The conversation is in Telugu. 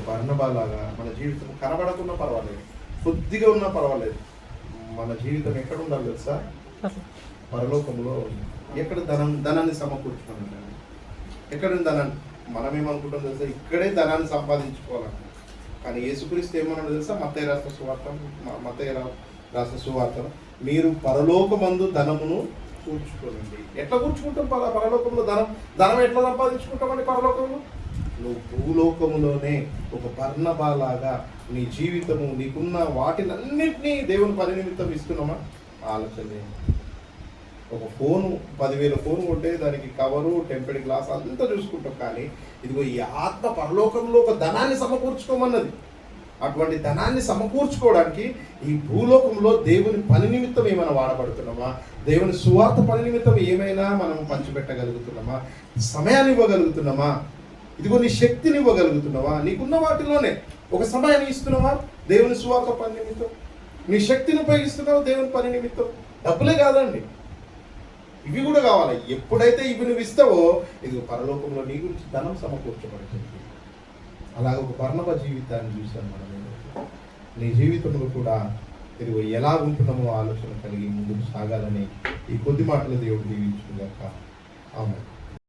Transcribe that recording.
బర్నబాలాగా మన జీవితం కనబడకున్నా పర్వాలేదు, కొద్దిగా ఉన్నా పర్వాలేదు, మన జీవితం ఎక్కడ ఉండాలి తెలుసా? పరలోకంలో. ఎక్కడ ధనాన్ని సమకూర్చుకున్నాం? ఎక్కడ ధనాన్ని మనమేమనుకుంటాం తెలుసా? ఇక్కడే ధనాన్ని సంపాదించుకోవాలని. కానీ యేసుక్రీస్తు ఏమన్నాడు తెలుసా? మత్తయి రాసిన సువార్త, మీరు పరలోకమందు ధనమును కూర్చుకోనండి. ఎట్లా కూర్చుకుంటాం? పరలోకంలో ధనం ఎట్లా సంపాదించుకుంటామని పరలోకంలో? నువ్వు భూలోకములోనే ఒక బర్నబాలాగా నీ జీవితము, నీకున్న వాటినన్నింటినీ దేవుని పని నిమిత్తం ఇస్తున్నామా? ఆలోచన. ఒక ఫోను 10,000 ఫోన్ ఉంటే దానికి కవరు, టెంపెడ్ గ్లాస్ అంతా చూసుకుంటాం. కానీ ఇదిగో ఈ ఆత్మ పరలోకంలో ఒక ధనాన్ని సమకూర్చుకోమన్నది. అటువంటి ధనాన్ని సమకూర్చుకోవడానికి ఈ భూలోకంలో దేవుని పని నిమిత్తం ఏమైనా వాడబడుతున్నామా? దేవుని సువార్త పని నిమిత్తం ఏమైనా మనం పంచిపెట్టగలుగుతున్నామా? సమయాన్ని ఇవ్వగలుగుతున్నామా? ఇదిగో నీ శక్తిని ఇవ్వగలుగుతున్నావా? నీకున్న వాటిలోనే ఒక సమయాన్ని ఇస్తున్నావా దేవుని సువార్త పని నిమిత్తం? నీ శక్తిని ఉపయోగిస్తున్నావా దేవుని పని నిమిత్తం? డబ్బులే కాదండి, ఇవి కూడా కావాలి. ఎప్పుడైతే ఇవి నువ్వు ఇస్తావో ఇది పరలోకంలో నీ గురించి ధనం సమకూర్చబడుతుంది. అలాగ ఒక బర్నబా జీవితాన్ని చూశాను మనం. నీ జీవితంలో కూడా ఇదిగో ఎలా ఉంటున్నామో ఆలోచన కలిగి ముందుకు సాగాలని ఈ కొద్ది మాటలు దేవుడు దీవించుగాక. ఆమేన్.